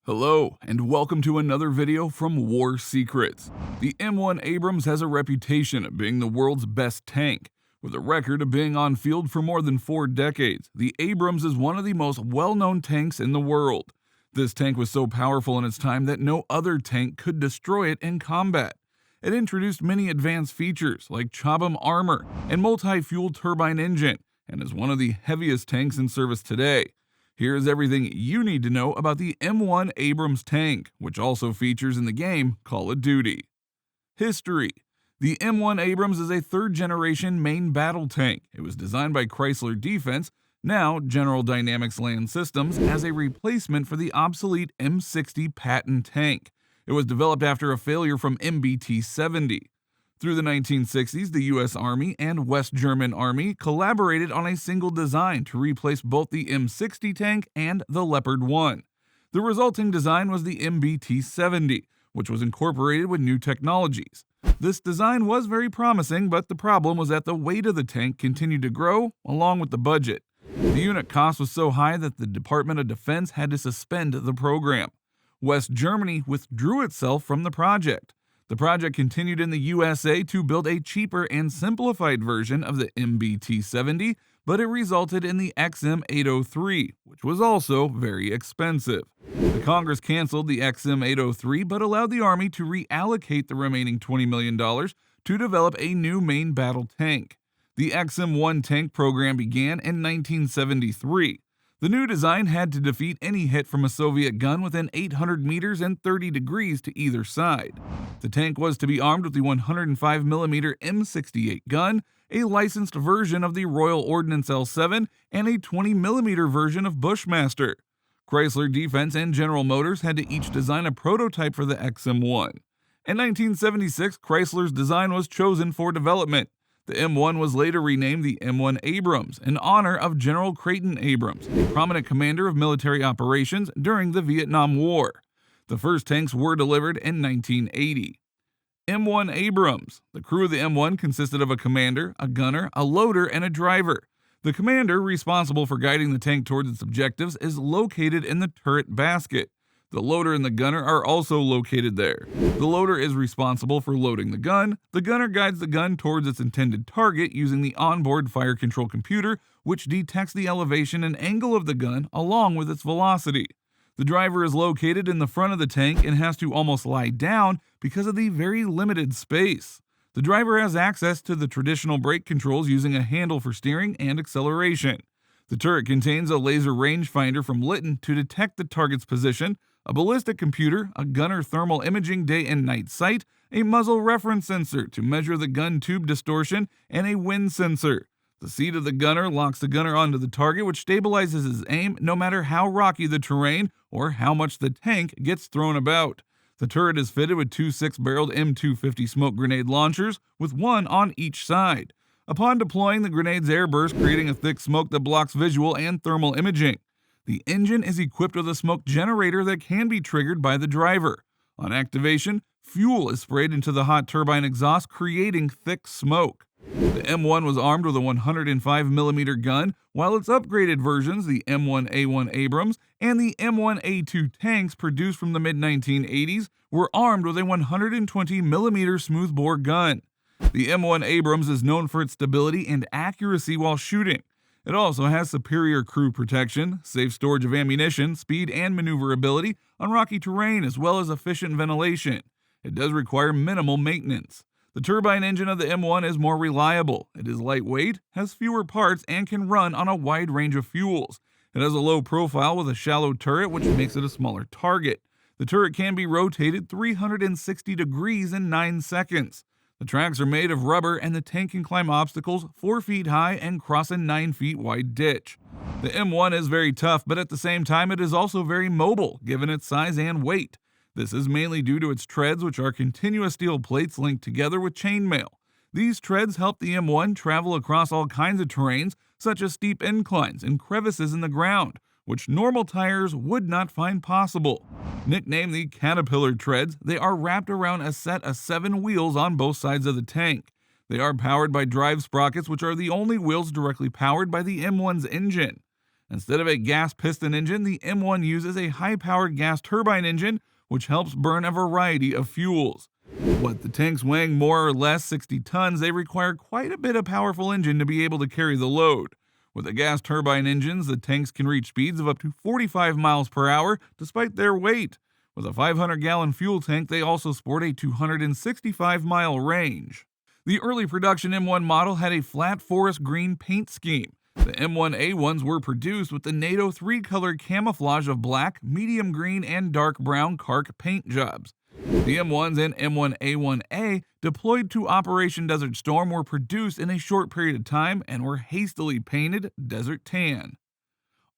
Hello, and welcome to another video from War Secrets. The M1 Abrams has a reputation of being the world's best tank. With a record of being on field for more than 4 decades, the Abrams is one of the most well-known tanks in the world. This tank was so powerful in its time that no other tank could destroy it in combat. It introduced many advanced features like Chobham armor and multi-fuel turbine engine, and is one of the heaviest tanks in service today. Here's everything you need to know about the M1 Abrams tank, which also features in the game Call of Duty. History. The M1 Abrams is a third-generation main battle tank. It was designed by Chrysler Defense, now General Dynamics Land Systems, as a replacement for the obsolete M60 Patton tank. It was developed after a failure from MBT-70. Through the 1960s, the U.S. Army and West German Army collaborated on a single design to replace both the M60 tank and the Leopard 1. The resulting design was the MBT-70, which was incorporated with new technologies. This design was very promising, but the problem was that the weight of the tank continued to grow along with the budget. The unit cost was so high that the Department of Defense had to suspend the program. West Germany withdrew itself from the project. The project continued in the USA to build a cheaper and simplified version of the MBT-70, but it resulted in the XM803, which was also very expensive. The Congress canceled the XM803 but allowed the Army to reallocate the remaining $20 million to develop a new main battle tank. The XM1 tank program began in 1973. The new design had to defeat any hit from a Soviet gun within 800 meters and 30 degrees to either side. The tank was to be armed with the 105mm M68 gun, a licensed version of the Royal Ordnance L7, and a 20mm version of Bushmaster. Chrysler Defense and General Motors had to each design a prototype for the XM1. In 1976, Chrysler's design was chosen for development. The M1 was later renamed the M1 Abrams in honor of General Creighton Abrams, a prominent commander of military operations during the Vietnam War. The first tanks were delivered in 1980. M1 Abrams. The crew of the M1 consisted of a commander, a gunner, a loader, and a driver. The commander, responsible for guiding the tank towards its objectives, is located in the turret basket. The loader and the gunner are also located there. The loader is responsible for loading the gunner guides the gun towards its intended target using the onboard fire control computer, which detects the elevation and angle of the gun along with its velocity. The driver is located in the front of the tank and has to almost lie down because of the very limited space. The driver has access to the traditional brake controls using a handle for steering and acceleration. The turret contains a laser rangefinder from Litton to detect the target's position, a ballistic computer, a gunner thermal imaging day and night sight, a muzzle reference sensor to measure the gun tube distortion, and a wind sensor. The seat of the gunner locks the gunner onto the target, which stabilizes his aim no matter how rocky the terrain or how much the tank gets thrown about. The turret is fitted with 2 6-barreled M250 smoke grenade launchers, with one on each side. Upon deploying, the grenades airburst, creating a thick smoke that blocks visual and thermal imaging. The engine is equipped with a smoke generator that can be triggered by the driver. On activation, fuel is sprayed into the hot turbine exhaust, creating thick smoke. The M1 was armed with a 105mm gun, while its upgraded versions, the M1A1 Abrams and the M1A2 tanks produced from the mid-1980s, were armed with a 120mm smoothbore gun. The M1 Abrams is known for its stability and accuracy while shooting. It also has superior crew protection, safe storage of ammunition, speed and maneuverability on rocky terrain, as well as efficient ventilation. It does require minimal maintenance. The turbine engine of the M1 is more reliable. It is lightweight, has fewer parts, and can run on a wide range of fuels. It has a low profile with a shallow turret, which makes it a smaller target. The turret can be rotated 360 degrees in 9 seconds. The tracks are made of rubber, and the tank can climb obstacles 4 feet high and cross a 9 feet wide ditch. The M1 is very tough, but at the same time it is also very mobile, given its size and weight. This is mainly due to its treads, which are continuous steel plates linked together with chainmail. These treads help the M1 travel across all kinds of terrains, such as steep inclines and crevices in the ground, which normal tires would not find possible. Nicknamed the Caterpillar treads, they are wrapped around a set of 7 wheels on both sides of the tank. They are powered by drive sprockets, which are the only wheels directly powered by the M1's engine. Instead of a gas piston engine, the M1 uses a high-powered gas turbine engine, which helps burn a variety of fuels. With the tanks weighing more or less 60 tons, they require quite a bit of powerful engine to be able to carry the load. With the gas turbine engines, the tanks can reach speeds of up to 45 miles per hour despite their weight. With a 500-gallon fuel tank, they also sport a 265-mile range. The early production M1 model had a flat forest green paint scheme. The M1A1s were produced with the NATO 3-color camouflage of black, medium green, and dark brown Kark paint jobs. The M1s and M1A1A deployed to Operation Desert Storm were produced in a short period of time and were hastily painted desert tan.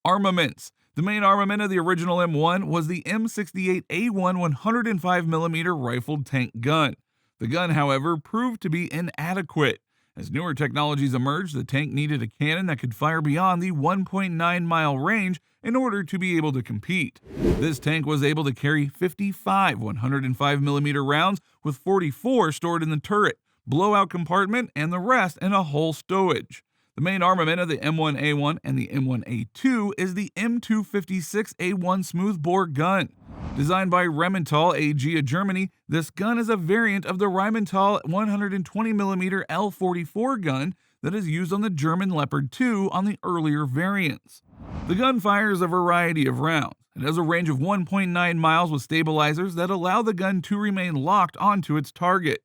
Armaments. The main armament of the original M1 was the M68A1 105mm rifled tank gun. The gun, however, proved to be inadequate. As newer technologies emerged, the tank needed a cannon that could fire beyond the 1.9-mile range in order to be able to compete. This tank was able to carry 55 105mm rounds, with 44 stored in the turret, blowout compartment, and the rest in a hull stowage. The main armament of the M1A1 and the M1A2 is the M256A1 smoothbore gun. Designed by Rheinmetall AG of Germany, this gun is a variant of the Rheinmetall 120mm L44 gun that is used on the German Leopard 2 on the earlier variants. The gun fires a variety of rounds. It has a range of 1.9 miles with stabilizers that allow the gun to remain locked onto its target.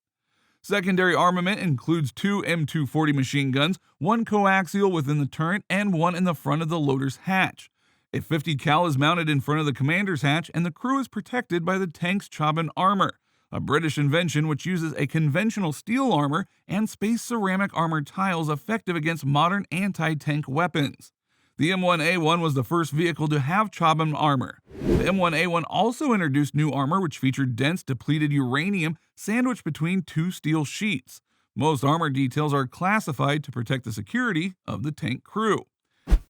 Secondary armament includes two M240 machine guns, one coaxial within the turret and one in the front of the loader's hatch. A 50 cal is mounted in front of the commander's hatch, and the crew is protected by the tank's Chaban armor, a British invention which uses a conventional steel armor and space ceramic armor tiles effective against modern anti-tank weapons. The M1A1 was the first vehicle to have Chaban armor. The M1A1 also introduced new armor which featured dense depleted uranium sandwiched between two steel sheets. Most armor details are classified to protect the security of the tank crew.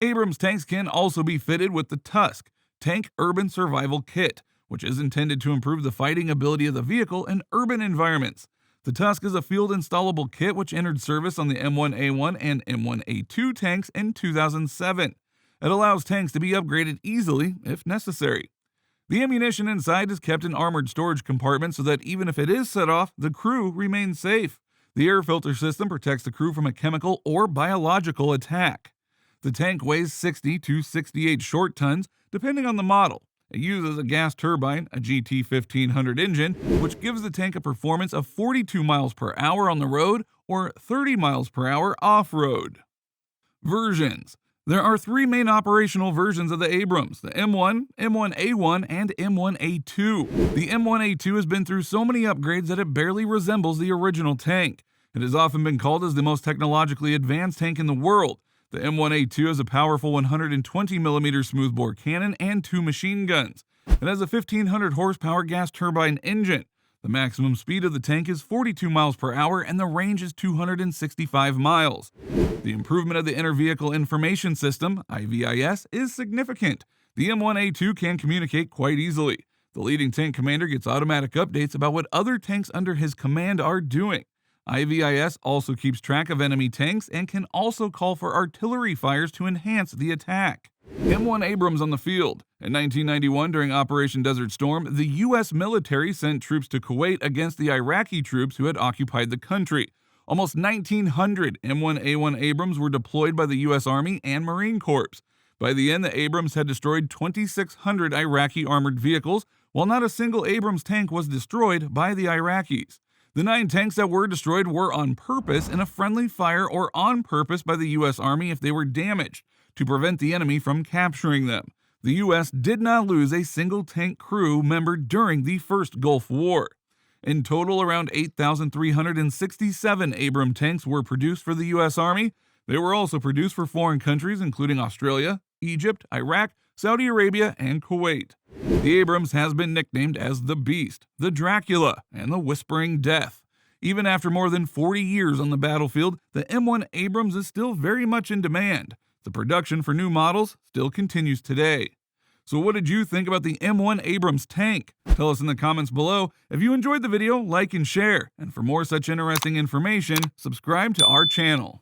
Abrams tanks can also be fitted with the Tusk Tank Urban Survival Kit, which is intended to improve the fighting ability of the vehicle in urban environments. The Tusk is a field-installable kit which entered service on the M1A1 and M1A2 tanks in 2007. It allows tanks to be upgraded easily if necessary. The ammunition inside is kept in armored storage compartments so that even if it is set off, the crew remains safe. The air filter system protects the crew from a chemical or biological attack. The tank weighs 60 to 68 short tons, depending on the model. It uses a gas turbine, a GT 1500 engine, which gives the tank a performance of 42 miles per hour on the road or 30 miles per hour off-road. Versions. There are three main operational versions of the Abrams: the M1, M1A1, and M1A2. The M1A2 has been through so many upgrades that it barely resembles the original tank. It has often been called as the most technologically advanced tank in the world. The M1A2 has a powerful 120mm smoothbore cannon and two machine guns. It has a 1500 horsepower gas turbine engine. The maximum speed of the tank is 42 miles per hour and the range is 265 miles. The improvement of the Inter-Vehicle Information System, IVIS, is significant. The M1A2 can communicate quite easily. The leading tank commander gets automatic updates about what other tanks under his command are doing. IVIS also keeps track of enemy tanks and can also call for artillery fires to enhance the attack. M1 Abrams on the field. In 1991, during Operation Desert Storm, the U.S. military sent troops to Kuwait against the Iraqi troops who had occupied the country. Almost 1,900 M1A1 Abrams were deployed by the U.S. Army and Marine Corps. By the end, the Abrams had destroyed 2,600 Iraqi armored vehicles, while not a single Abrams tank was destroyed by the Iraqis. The 9 tanks that were destroyed were on purpose in a friendly fire or on purpose by the U.S. Army if they were damaged, to prevent the enemy from capturing them. The U.S. did not lose a single tank crew member during the First Gulf War. In total, around 8,367 Abrams tanks were produced for the U.S. Army. They were also produced for foreign countries including Australia, Egypt, Iraq, Saudi Arabia, and Kuwait. The Abrams has been nicknamed as the Beast, the Dracula, and the Whispering Death. Even after more than 40 years on the battlefield, the M1 Abrams is still very much in demand. The production for new models still continues today. So what did you think about the M1 Abrams tank? Tell us in the comments below. If you enjoyed the video, like and share. And for more such interesting information, subscribe to our channel.